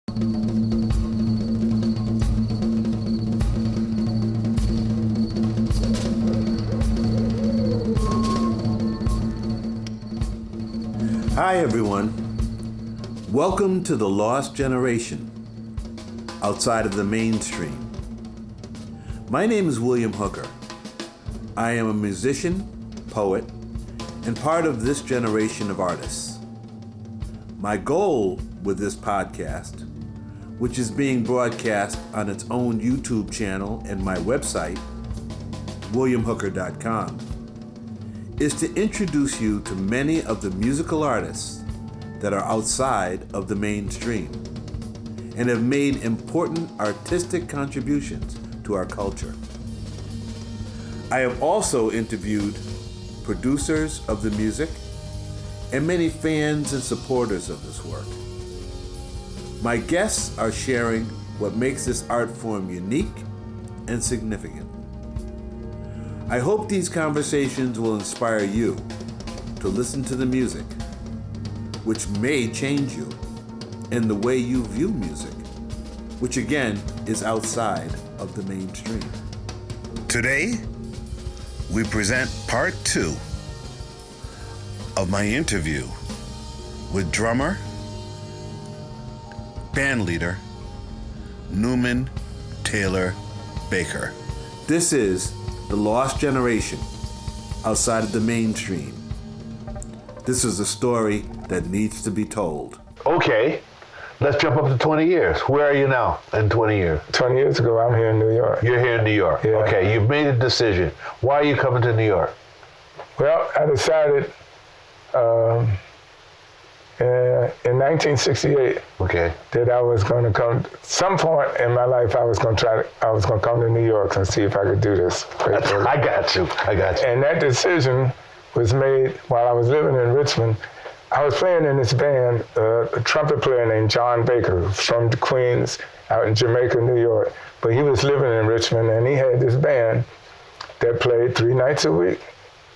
Hi everyone, welcome to The Lost Generation, outside of the mainstream. My name is William Hooker. I am a musician, poet, and part of this generation of artists. My goal with this podcast, which is being broadcast on its own YouTube channel and my website, williamhooker.com, is to introduce you to many of the musical artists that are outside of the mainstream and have made important artistic contributions to our culture. I have also interviewed producers of the music and many fans and supporters of this work. My guests are sharing what makes this art form unique and significant. I hope these conversations will inspire you to listen to the music, which may change you in the way you view music, which again is outside of the mainstream. Today, we present part 2 of my interview with drummer, bandleader, Newman Taylor Baker. This is The Lost Generation, outside of the mainstream. This is a story that needs to be told. Okay, let's jump up to 20 years. Where are you now in 20 years? 20 years ago, I'm here in New York. You're here in New York. Yeah. Okay, you've made a decision. Why are you coming to New York? Well, I decided in 1968 that I was going to come. Some point in my life, I was going to come to New York and see if I could do this. I got you. And that decision was made while I was living in Richmond. I was playing in this band, a trumpet player named John Baker from Queens out in Jamaica, New York. But he was living in Richmond, and he had this band that played 3 nights a week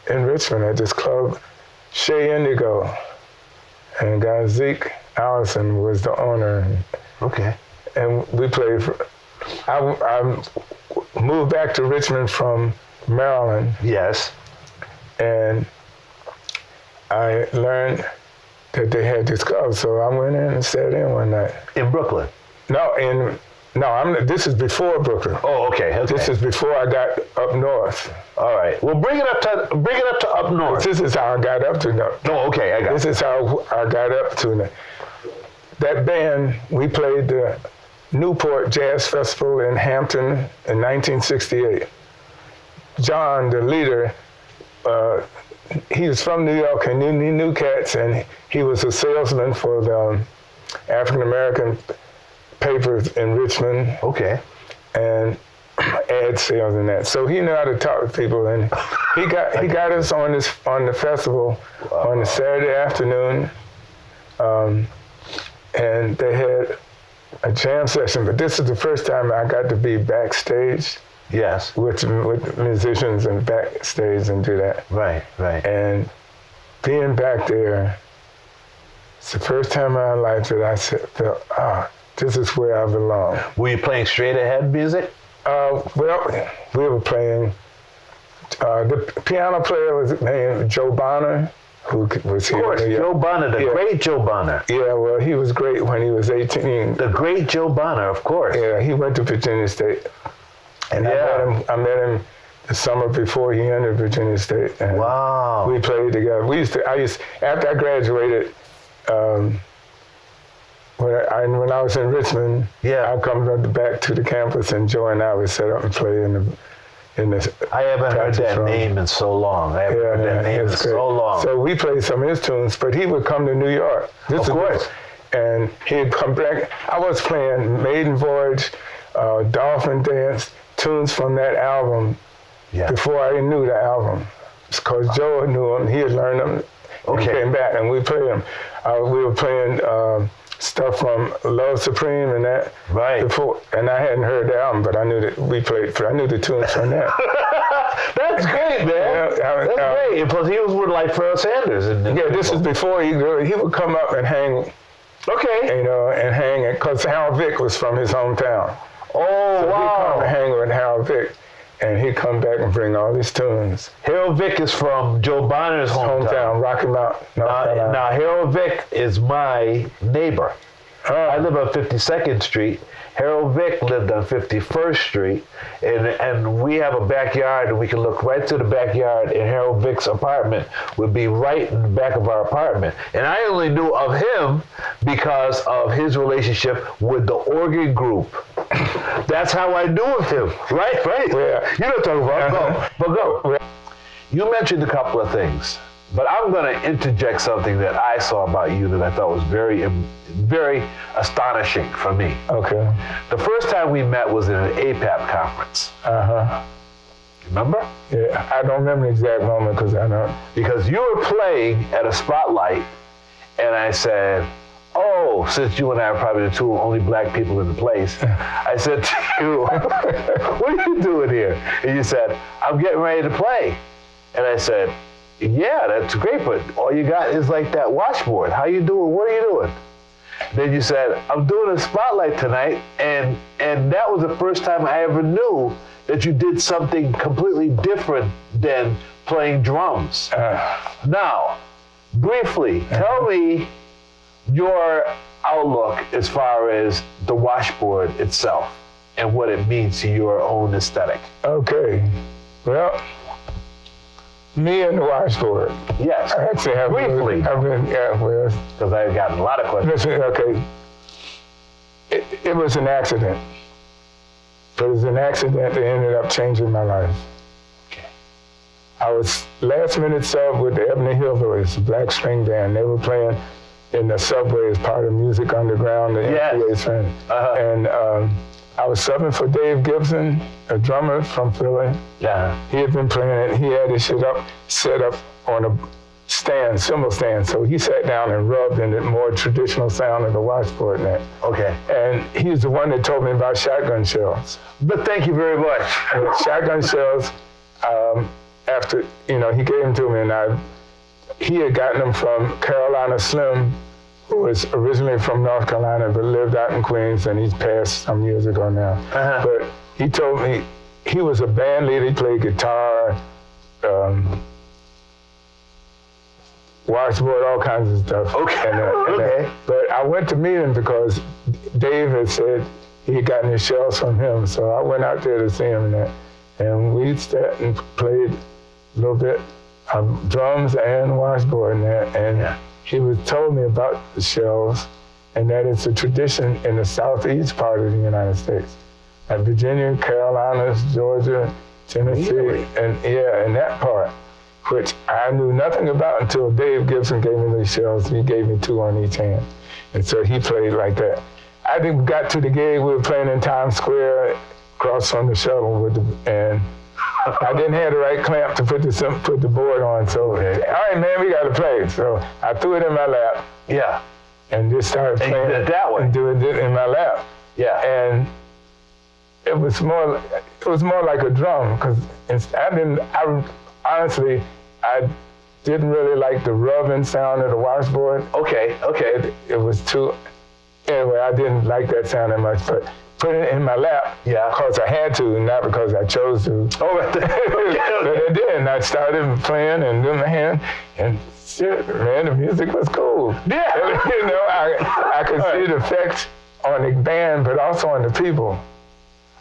in Richmond at this club, Chez Indigo. And guy Zeke Allison was the owner. Okay. And we played I moved back to Richmond from Maryland. Yes. And I learned that they had this club, so I went in and sat in one night. In Brooklyn? This is before Brooklyn. Oh, okay. This is before I got up north. All right. Well, bring it up to up north. This is how I got up to north. Oh, okay. I got it. This is how I got up to that band. We played the Newport Jazz Festival in Hampton in 1968. John, the leader, he was from New York and he knew cats, and he was a salesman for the African American papers in Richmond. Okay. And ad sales and that. So he knew how to talk to people, and he got us on the festival on a Saturday afternoon, and they had a jam session. But this is the first time I got to be backstage. Yes. With musicians and backstage and do that. Right. And being back there, it's the first time in my life that I felt, this is where I belong. Were you playing straight ahead music? Well, we were playing, the piano player was named Joe Bonner, who was here. Of course, Joe Bonner, the great Joe Bonner. Yeah, well, he was great when he was 18. The great Joe Bonner, of course. Yeah, he went to Virginia State. And I met him the summer before he entered Virginia State. And wow. We played together. After I graduated, when I was in Richmond, I'd come back to the campus, and Joe and I would set up and play in the I haven't heard that name in so long. So we played some of his tunes, but he would come to New York. Of course. And he'd come back. I was playing Maiden Voyage, Dolphin Dance, tunes from that album before I knew the album. Because Joe knew them, he had learned them. Okay. He came back and we played them. We were playing stuff from Love Supreme and that. Right. Before, and I hadn't heard the album, but I knew that I knew the tunes from that. That's great, man. That's great. Plus, he was with like Pharrell Sanders. This was before he would come up and hang Okay. You know, and hang, because Harold Vick was from his hometown. Oh, So wow. he'd come and hang with Harold Vick, and he'd come back and bring all these tunes. Harold Vick is from Joe Bonner's hometown. Rocky Mount, North Carolina. Now, Harold Vick is my neighbor. I live on 52nd Street. Harold Vick lived on 51st Street, and we have a backyard, and we can look right to the backyard, and Harold Vick's apartment would be right in the back of our apartment. And I only knew of him because of his relationship with the organ group. That's how I knew of him. Right? Yeah. You know what I'm talking about. Go. You mentioned a couple of things, but I'm going to interject something that I saw about you that I thought was very, very astonishing for me. Okay. The first time we met was in an APAP conference. Remember? Yeah, I don't remember the exact moment because I don't. Because you were playing at a spotlight, and I said, oh, since you and I are probably the two only black people in the place, I said to you, what are you doing here? And you said, I'm getting ready to play. And I said, yeah, that's great, but all you got is like that washboard. How you doing? What are you doing? Then you said, I'm doing a spotlight tonight, and that was the first time I ever knew that you did something completely different than playing drums. Now, briefly, tell me your outlook as far as the washboard itself and what it means to your own aesthetic. Okay. Well, me and the washboard. Yes. I actually have briefly. Because I've gotten a lot of questions. Listen, okay. It was an accident. It was an accident that ended up changing my life. Okay. I was last minute sub with the Ebony Hillbillies, a black string band. They were playing in the subway as part of Music Underground, the MTA train. And I was subbing for Dave Gibson, a drummer from Philly. Yeah. He had been playing it. He had his shit set up on a stand, cymbal stand. So he sat down and rubbed in the more traditional sound of the washboard net. Okay. And he's the one that told me about shotgun shells. But thank you very much. And shotgun shells, after, he gave them to me, and he had gotten them from Carolina Slim, who was originally from North Carolina but lived out in Queens, and he's passed some years ago now. But he told me he was a band leader. He played guitar, washboard, all kinds of stuff. Okay. But I went to meet him because Dave had said he had gotten his shells from him. So I went out there to see him and we sat and played a little bit of drums and washboard and he told me about the shells and that it's a tradition in the southeast part of the United States. Like Virginia, Carolinas, Georgia, Tennessee, really? and that part, which I knew nothing about until Dave Gibson gave me these shells. He gave me 2 on each hand. And so he played like that. I think we got to the gig, we were playing in Times Square, across from the shuttle and I didn't have the right clamp to put the board on. So, all right, man, we got to play. So I threw it in my lap. Yeah. And just started playing. And you did it that way. And doing it in my lap. Yeah. And it was more like a drum because honestly, I didn't really like the rubbing sound of the washboard. Okay. It was too, anyway, I didn't like that sound that much, but put it in my lap because I had to, not because I chose to. Oh, right. But I did, and I started playing and doing my hand, and shit, man, the music was cool. Yeah. I could see the effect on the band, but also on the people.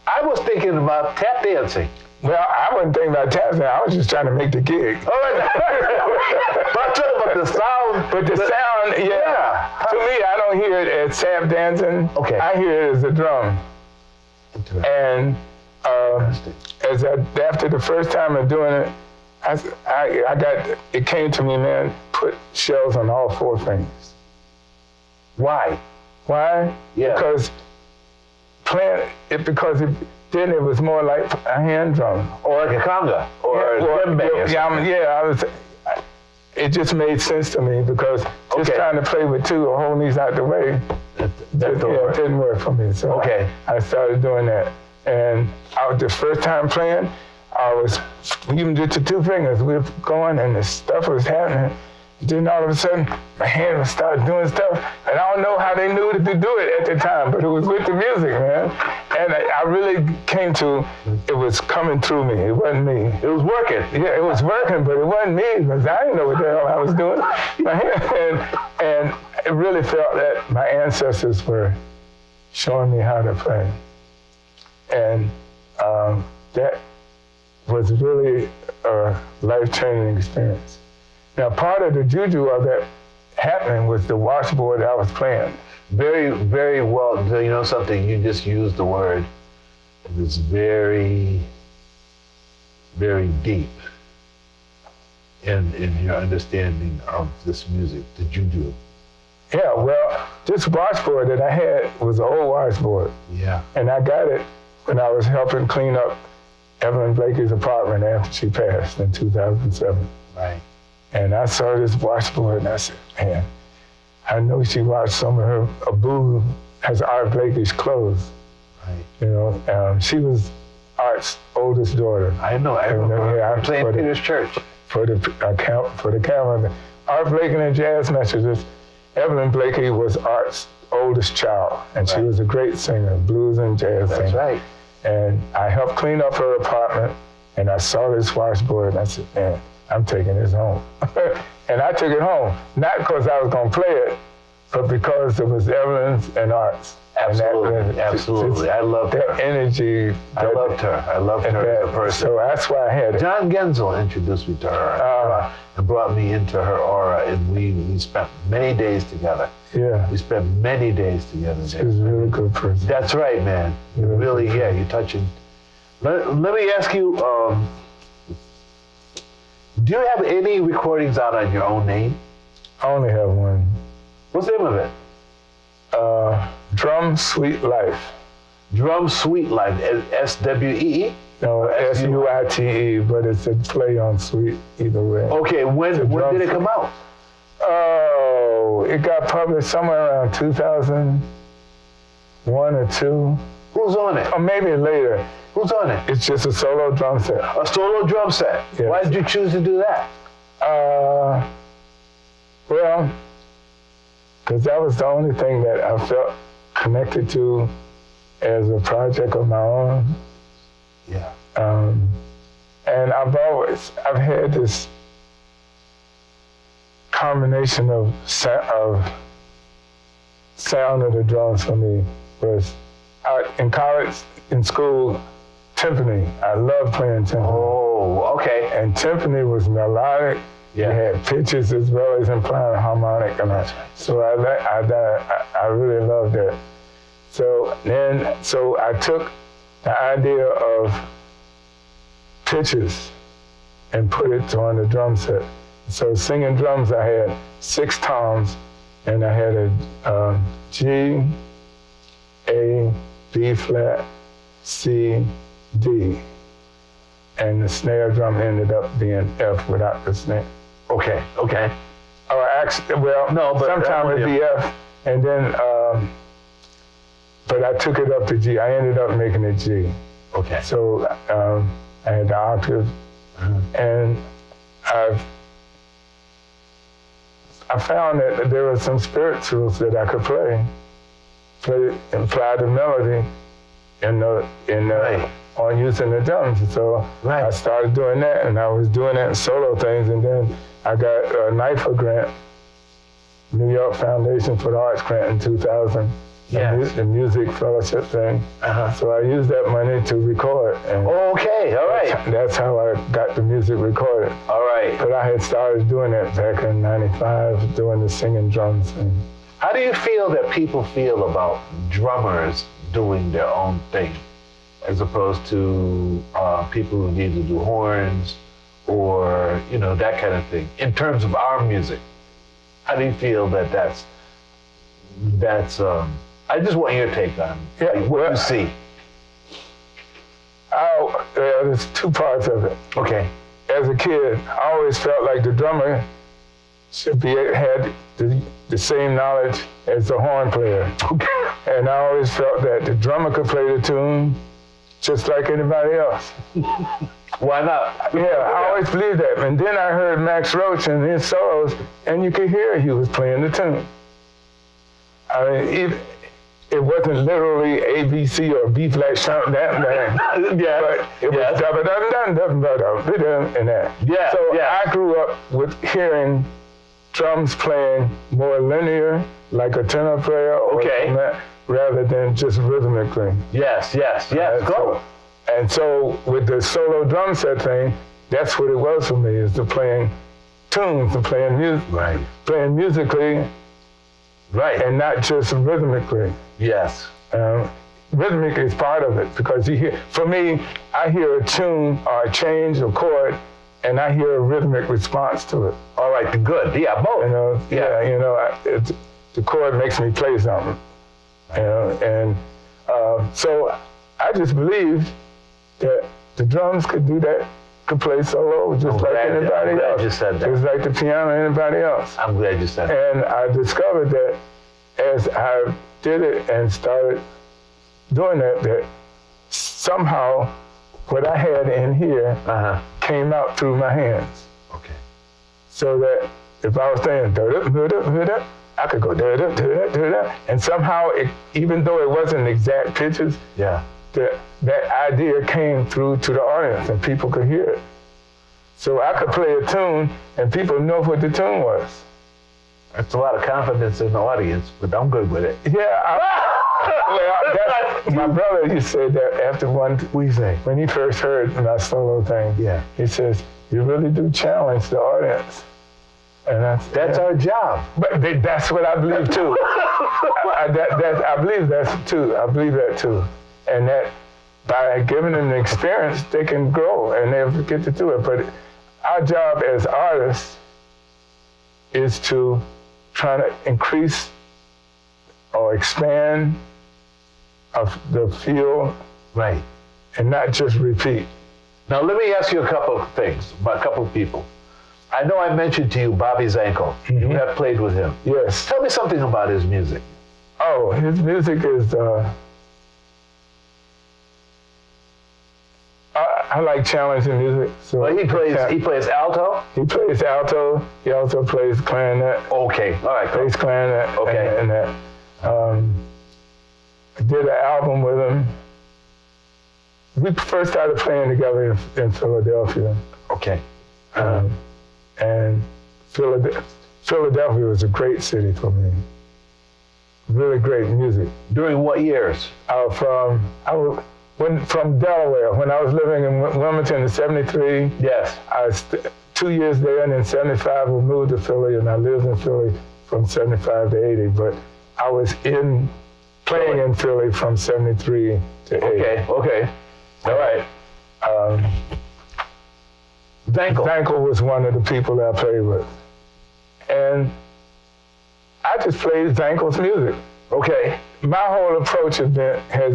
I was thinking about tap dancing. Well, I wasn't thinking about tap dancing. I was just trying to make the gig. All right. But the sound. But the sound, yeah. To me, I don't hear it as tap dancing. Okay. I hear it as a drum. And after the first time of doing it, it came to me, man, put shells on all 4 fingers. Why? Yeah. Because then it was more like a hand drum. Or like a conga, or a djembe. It just made sense to me because just trying to play with 2 or holding these out the way, it didn't work for me. So I started doing that. And the first time playing, I was even just the 2 fingers. We were going and the stuff was happening. Then all of a sudden, my hand would start doing stuff, and I don't know how they knew to do it at the time, but it was with the music, man. And I really came to, it was coming through me. It wasn't me. It was working. Yeah, it was working, but it wasn't me, because I didn't know what the hell I was doing. And it really felt that my ancestors were showing me how to play. And that was really a life-changing experience. Now, part of the juju of that happening was the washboard I was playing. Very, very well. You know something? You just used the word. It was very, very deep in your understanding of this music, the juju. Yeah, well, this washboard that I had was an old washboard. Yeah. And I got it when I was helping clean up Evelyn Blakey's apartment after she passed in 2007. Right. And I saw this washboard and I said, man, I know she washed some of her Abu as Art Blakey's clothes. Right. You know, she was Art's oldest daughter. I know. I remember. Yeah, I'm playing Peter's Church. For the camera. Art Blakey and jazz messages. Evelyn Blakey was Art's oldest child, and she was a great singer, blues and jazz singer. That's right. And I helped clean up her apartment, and I saw this washboard, and I said, man, I'm taking this home. And I took it home, not because I was going to play it, but because it was Evelyn's and Art's. Absolutely, absolutely. I loved her. That energy. I loved her. I loved her as a person. So that's why I had it. John Genzel introduced me to her and brought me into her aura, and we spent many days together. Yeah. We spent many days together. She was a really good person. That's right, man. Really, yeah, you're touching. Let me ask you, do you have any recordings out on your own name? I only have one. What's the name of it? Drum Sweet Life. Drum Sweet Life, S-W-E-E? No, S-U-I-T-E, but it's a play on sweet either way. Okay, when did it come out? Oh, it got published somewhere around 2001 or 2. Who's on it? Or maybe later. Who's on it? It's just a solo drum set. A solo drum set? Yes. Why did you choose to do that? Well, because that was the only thing that I felt connected to as a project of my own. Yeah. And I've had this combination of sound of the drums for me. Was in college, in school, timpani. I loved playing timpani. Oh, okay. And timpani was melodic. Yeah. It had pitches as well as implying harmonic. And so I really loved that. So I took the idea of pitches and put it on the drum set. So singing drums, I had 6 toms, and I had a G, A, B flat, C, D. And the snare drum ended up being F without the snare. Okay. Or actually, well, no, but sometimes it'd be F, and then, but I took it up to G. I ended up making it G. Okay. So I had the octave, and I found that there were some spirituals that I could play and apply the melody on using the drums. So I started doing that, and I was doing that in solo things, and then I got a NYFA grant, New York Foundation for the Arts grant in 2000, the music fellowship thing. So I used that money to record. And okay, all right. That's how I got the music recorded. All right. But I had started doing it back in '95, doing the singing drums. How do you feel that people feel about drummers doing their own thing, as opposed to people who need to do horns or, that kind of thing, in terms of our music? How do you feel that's I just want your take on what you see. There's 2 parts of it. Okay. As a kid, I always felt like the drummer should had the same knowledge as the horn player. Okay. And I always felt that the drummer could play the tune just like anybody else. Why not? Yeah, I always believed that. And then I heard Max Roach and his solos, and you could hear he was playing the tune. I mean, it wasn't literally A, B, C, or B flat sharp that, Yeah. but it was da da da da da da and that. Yeah. So yeah. I grew up with hearing drums playing more linear, like a tenor player, or Okay. that, rather than just rhythmically. Yes. Go. And so with the solo drum set thing, that's what it was for me, is the playing tunes and playing music, Right. playing musically, Right. and not just rhythmically. Yes. Rhythmic is part of it, because you hear, for me, I hear a tune or a change of chord, and I hear a rhythmic response to it. All right. Good. Yeah. Both. You know, the chord makes me play something. You know, and so I just believed that the drums could do that, could play solo just like anybody else. I'm glad you said that. Just like the piano, anybody else. I'm glad you said that. And I discovered that as I did it and started doing that, that somehow what I had in here came out through my hands. Okay. So that if I was saying da-da-da-da-da, I could go da-da-da-da-da, and somehow, even though it wasn't exact pitches, Yeah. that idea came through to the audience and people could hear it. So I could play a tune and people know what the tune was. That's a lot of confidence in the audience, but I'm good with it. Yeah, my brother, he said that after one, when he first heard my solo thing, Yeah. he says, you really do challenge the audience. And That's our job. But that's what I believe too. I believe that too. And that by giving them the experience, they can grow and they'll get to do it. But our job as artists is to try to increase or expand of the field, Right. and not just repeat. Now, let me ask you a couple of things about a couple of people. I know I mentioned to you Bobby Zankel. You have played with him. Yes. Tell me something about his music. Oh, his music is, I like challenging music. So Well, he plays alto? He plays alto. He also plays clarinet. Okay. All right. Cool. Plays clarinet. Okay. And that. I did an album with him. We first started playing together in Philadelphia. Okay. And Philadelphia was a great city for me. Really great music. During what years? From Delaware, when I was living in Wilmington in '73. Yes. I was 2 years there, and in '75 we moved to Philly, and I lived in Philly from '75 to '80. But I was playing in Philly from '73 to '80. Okay. All right. Zankel was one of the people that I played with. And I just played Zankel's music. Okay. My whole approach has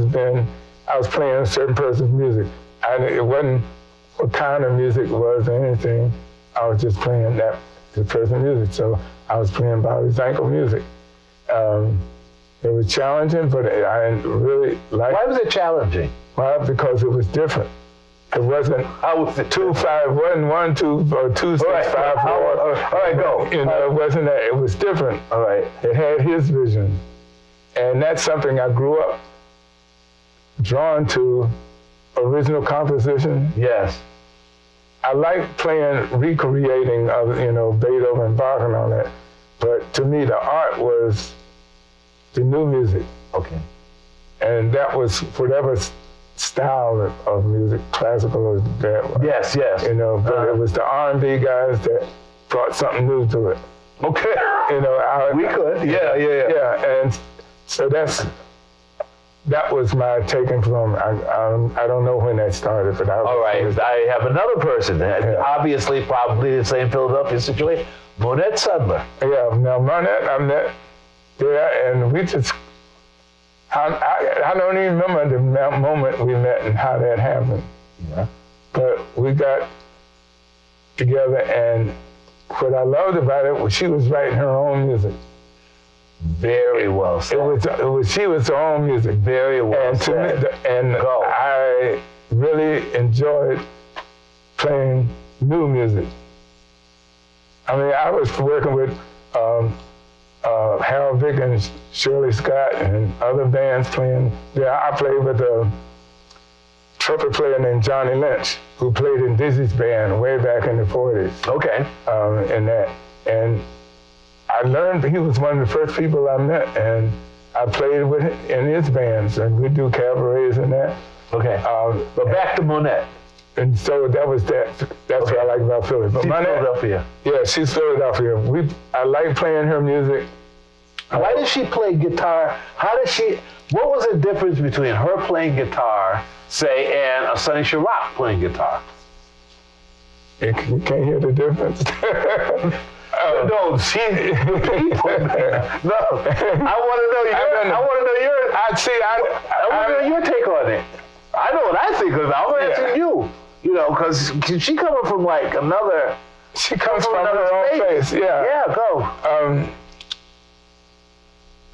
been I was playing a certain person's music. It wasn't what kind of music it was or anything. I was just playing the person's music. So I was playing Bobby Zankel music. It was challenging, but I really liked it. Why was it challenging? Well, because it was different. It wasn't 2-5-1, 1-2 or 2-6-5-4. All right, go. You know, it wasn't that. It was different. All right. It had his vision, and that's something I grew up drawn to. Original composition. Yes. I like recreating of Beethoven and Bach and all that, but to me the art was the new music. Okay. And that was whatever style of music, classical or that. Yes. But it was the R&B guys that brought something new to it. Okay. We could. Yeah. And so that was my taking from. I don't know when that started, but all right. I have another person. Obviously, probably the same Philadelphia situation. Monette Sudler. Yeah. Now Monette, I met. Yeah, and we just. I don't even remember the moment we met and how that happened. Yeah. But we got together, and what I loved about it was she was writing her own music. Very well said. She was her own music. Very well and said. I really enjoyed playing new music. I mean, I was working with Harold Vick and Shirley Scott and other bands playing. Yeah, I played with a trumpet player named Johnny Lynch, who played in Dizzy's band way back in the 40s. Okay. And I learned he was one of the first people I met, and I played with him in his bands, and we'd do cabarets and that. Okay. But back to Monette. And so that was that. That's what I like about Philly. But She's Monette, Philadelphia. yeah, she's Philadelphia. I like playing her music. Why did she play guitar? What was the difference between her playing guitar, say, and a Sonny Sharrock playing guitar? You can't hear the difference. No, people. No, I want to know your take on it. I know what I think of it. I'm asking you. You know, because she coming from like another. She comes from her own place. Yeah. Yeah, go.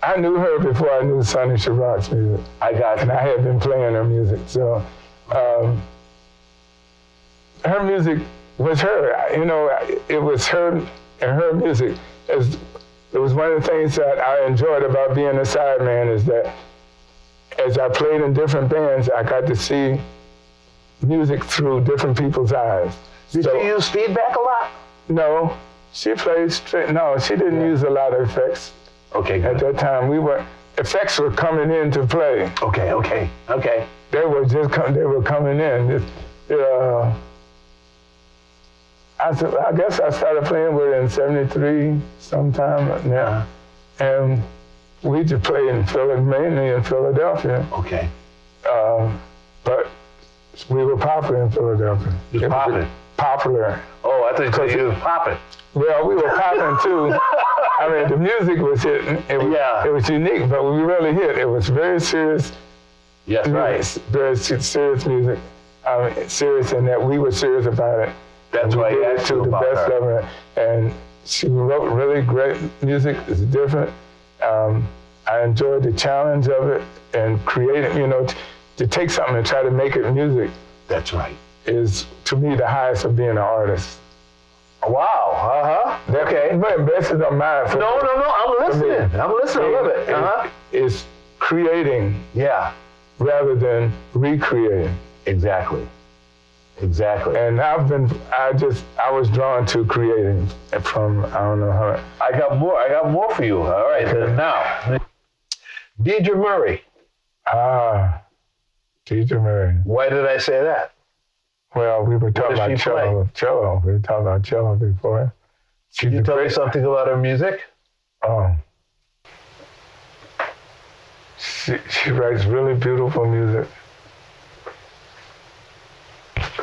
I knew her before I knew Sonny Sharrock's music. I got you. And I had been playing her music. So her music was her. You know, it was her and her music. It was one of the things that I enjoyed about being a sideman is that as I played in different bands, I got to see music through different people's eyes. Did you use feedback a lot? No, she played straight. No, she didn't use a lot of effects. Okay, good. At that time, effects were coming into play. Okay. They were coming in. I guess I started playing with her in '73 sometime now. And we just played mainly in Philadelphia. Okay. But we were popular in Philadelphia. Just popping? Popular. Oh, I thought you were popping. Well, we were popping too. I mean, the music was hitting. It was unique, but we really hit. It was very serious. Yes, right. Very serious music. Serious in that we were serious about it. That's why I asked you about best her. Of it. And she wrote really great music. It's different. I enjoyed the challenge of it and creating, to take something and try to make it music. That's right. Is, to me, the highest of being an artist. Wow. Okay. This is on mine. No. I'm listening. I love it. It's creating. Yeah. Rather than recreating. Exactly. And I was drawn to creating from, I don't know how. I got more for you. All right. Okay. Now, Deidre Murray. Deidre Murray. Why did I say that? Well, we were talking about cello. We were talking about cello before. Can you tell me something about her music? She writes really beautiful music.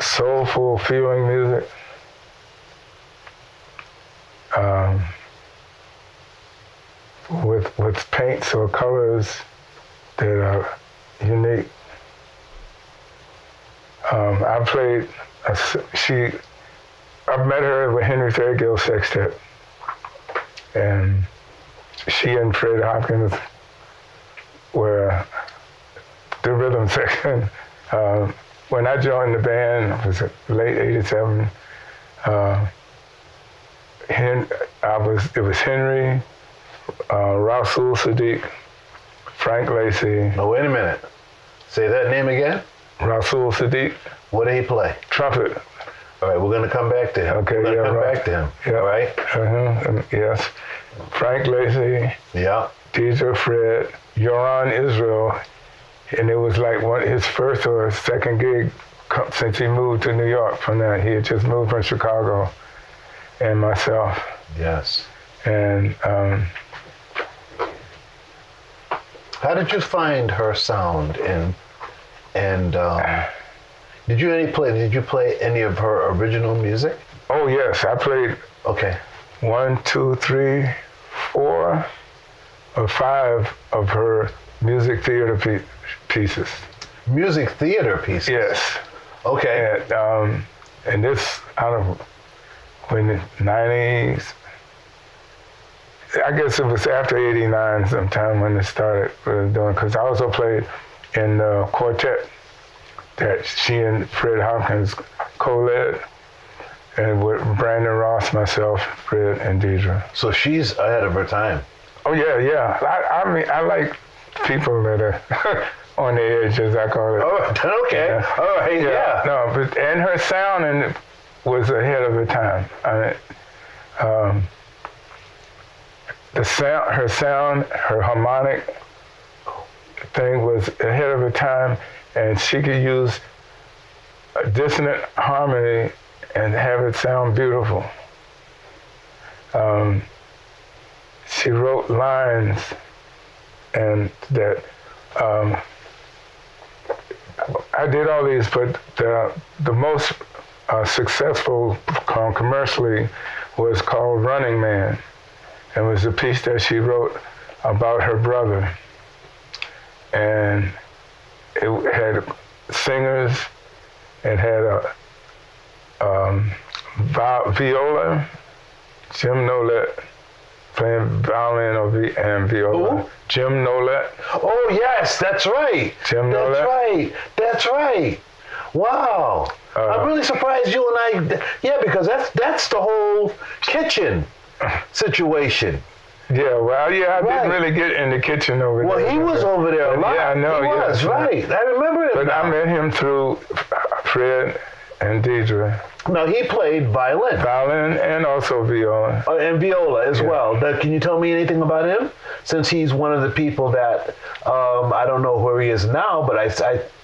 Soulful, feeling music. With paints or colors that are unique. I've met her with Henry Threadgill Sextet, and she and Fred Hopkins were the rhythm section. When I joined the band, it was late '87. It was Henry, Rasul Sadiq, Frank Lacey. Oh, wait a minute. Say that name again? Rasul Sadiq. What did he play? Trumpet. All right, we're going to come back to him. Okay, we're going to come back to him. Yeah. All right? Yes. Frank Lacey. Yeah. Deidre Fred. Yoran Israel. And it was like his first or second gig since he moved to New York from that. He had just moved from Chicago, and myself. Yes. And how did you find her sound? And did you play any of her original music? Oh yes, I played. Okay. 1, 2, 3, 4, or 5 of her music theater pieces. Music theater pieces? Yes. Okay. And this, I don't know, when the 90s, I guess it was after 89 sometime when it started really doing, because I also played in the quartet that she and Fred Hopkins co-led. and with Brandon Ross, myself, Fred, and Deidre. So she's ahead of her time. Oh yeah. I mean, I like people that are on the edge, as I call it. Oh, okay. Yeah. All right. Yeah. No, but and her sound was ahead of her time. Her sound, her harmonic thing was ahead of her time, and she could use a dissonant harmony and have it sound beautiful. She wrote lines and that I did all these, but the most successful commercially was called Running Man. It was a piece that she wrote about her brother. And it had singers, it had a viola, Jim Nolette playing violin and viola. Who? Jim Nolette. Oh, yes, that's right. Jim Nolette. That's right. Wow. I'm really surprised you and I, because that's the whole kitchen situation. Yeah, well, I didn't really get in the kitchen over there. Well, he was over there a lot. Yeah, I know. He was, right. I remember it. But I met him through Fred and Deidre. Now, he played violin. Violin and also viola. And viola as well. Can you tell me anything about him? Since he's one of the people that, I don't know where he is now, but I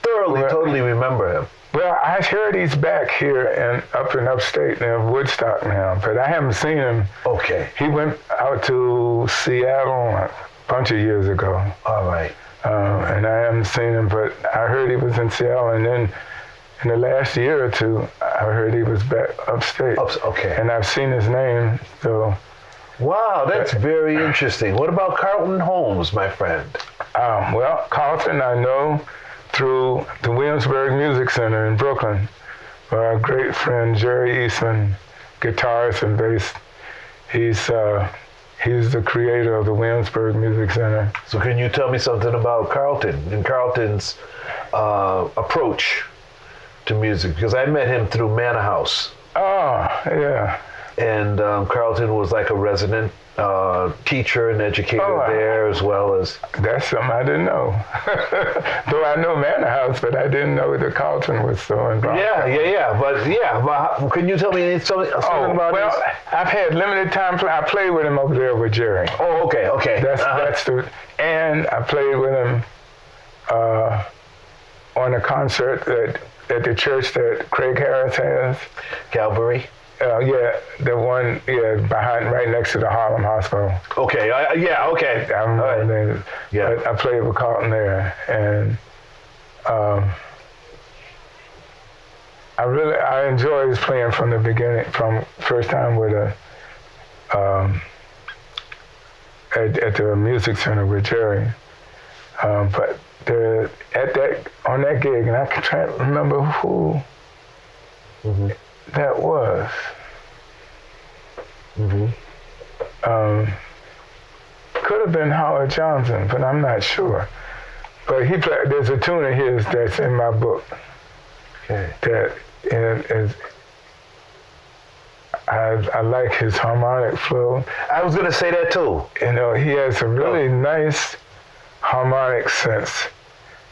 totally remember him. Well, I heard he's back here up in upstate in Woodstock now, but I haven't seen him. Okay. He went out to Seattle a bunch of years ago. All right. And I haven't seen him, but I heard he was in Seattle, and then in the last year or two, I heard he was back upstate. Okay. And I've seen his name, so. Wow, that's very interesting. What about Carlton Holmes, my friend? Well, Carlton, I know through the Williamsburg Music Center in Brooklyn, where our great friend Jerry Eastman, guitarist and bass, he's the creator of the Williamsburg Music Center. So can you tell me something about Carlton and Carlton's approach to music? Because I met him through Manor House. Oh, yeah. And Carlton was like a resident teacher and educator there, as well as... That's something I didn't know. Though I know Manor House, but I didn't know that Carlton was so involved. But can you tell me something about well, this? I've had limited time. I played with him over there with Jerry. Oh, okay. And I played with him on a concert at the church that Craig Harris has. Calvary? The one, behind, right next to the Harlem Hospital. Okay, okay. I don't know the name. Yeah. But I played with Carlton there, and I enjoyed his playing from the beginning, from first time with at the music center with Jerry. But on that gig, and I can't remember who. Mm-hmm. That was. Mm-hmm. Could have been Howard Johnson, but I'm not sure. But there's a tune of his that's in my book. Okay. That is. I like his harmonic flow. I was gonna say that too. You know, he has a really nice harmonic sense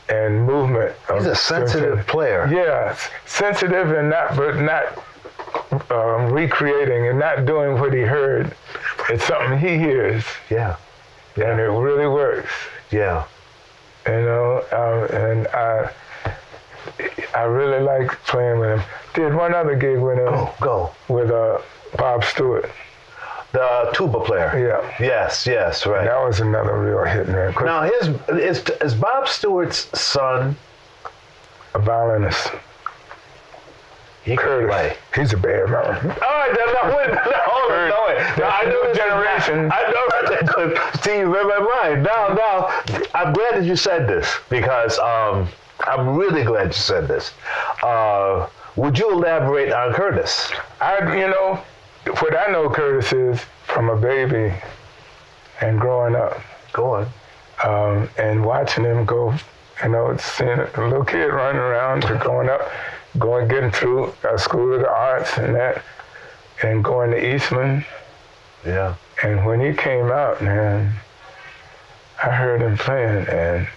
and movement. He's a sensitive player. Yeah, sensitive and not recreating and not doing what he heard. It's something he hears. Yeah. And it really works. Yeah. You know, and I really like playing with him. Did one other gig with him. Go. With Bob Stewart. The tuba player. Yeah. Yes, right. That was another real hit, man. Now, is Bob Stewart's son a violinist? He can play. He's a bad man. All right, no, I know this generation. I know that. See, you read my mind. Now, I'm glad that you said this, because I'm really glad you said this. Would you elaborate on Curtis? What I know Curtis is from a baby and growing up. Go on. And watching him go, seeing a little kid running around to getting through School of the Arts and that. and going to Eastman. Yeah. And when he came out, man, I heard him playing, and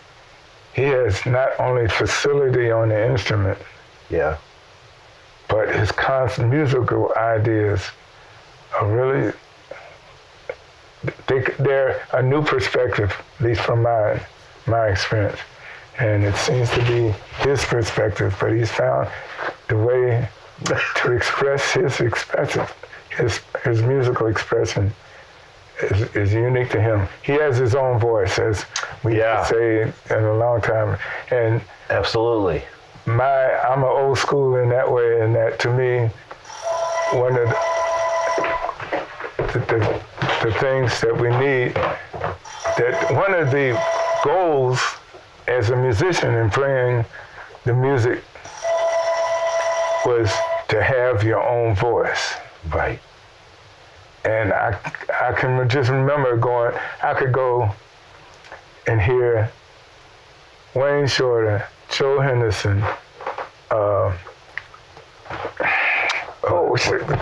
he has not only facility on the instrument, Yeah. but his constant musical ideas are really, they're a new perspective, at least from my experience. And it seems to be his perspective, but he's found the way to express his musical expression is unique to him. He has his own voice, as we used to say in a long time. And absolutely. I'm an old school in that way, and that to me, one of the things that we need, that one of the goals as a musician in playing the music was to have your own voice. Right. And I can just remember I could go and hear Wayne Shorter, Joe Henderson,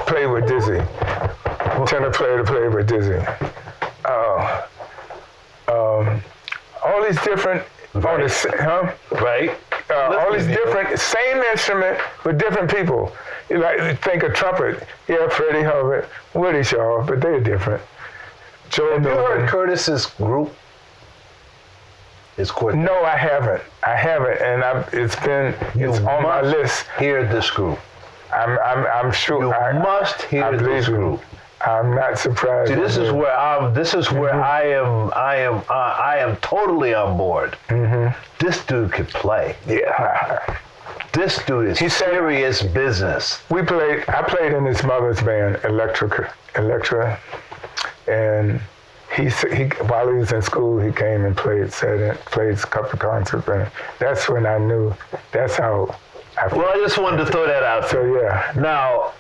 play with Dizzy, tenor player to play with Dizzy. All these different, Right. Right. all these different, same instrument with different people. You like think of trumpet, Freddie Hubbard, Woody Shaw, but they're different. Joe Have you Newman. heard Curtis's group? His quartet? No, I haven't, and it's on my list. Hear this group. I'm sure. You must hear this group. I'm not surprised. See, this is where I am totally on board. Mm-hmm. This dude could play. Yeah. This dude is serious business. I played in his mother's band, Electra, and he while he was in school, he came and played a couple of concerts, and that's when I knew. That's how. I just wanted to throw that out. So yeah. Now,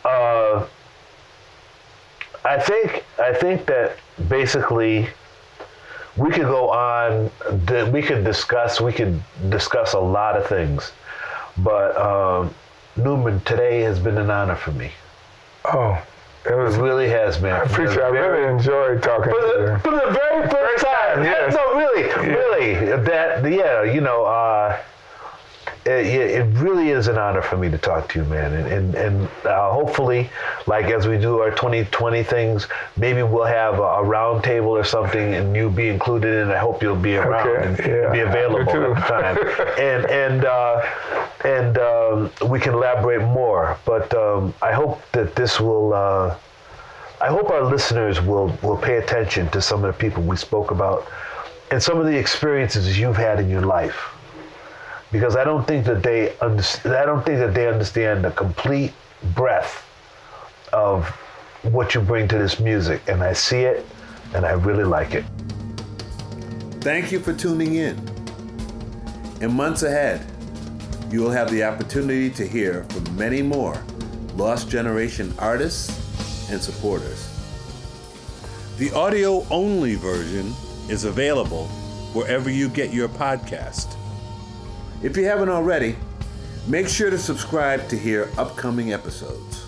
I think that basically we could go on. We could discuss a lot of things, but Newman, today has been an honor for me. Oh, it really has been. I really enjoyed talking to you. For the very first time. Yes. No, really. It really is an honor for me to talk to you, man. And hopefully, like as we do our 2020 things, maybe we'll have a round table or something, and you be included. And I hope you'll be around and be available at the time. and we can elaborate more. But I hope that this will. I hope our listeners will pay attention to some of the people we spoke about, and some of the experiences you've had in your life. Because I don't think that they understand the complete breadth of what you bring to this music, and I see it, and I really like it. Thank you for tuning in. In months ahead, you will have the opportunity to hear from many more Lost Generation artists and supporters. The audio-only version is available wherever you get your podcast. If you haven't already, make sure to subscribe to hear upcoming episodes.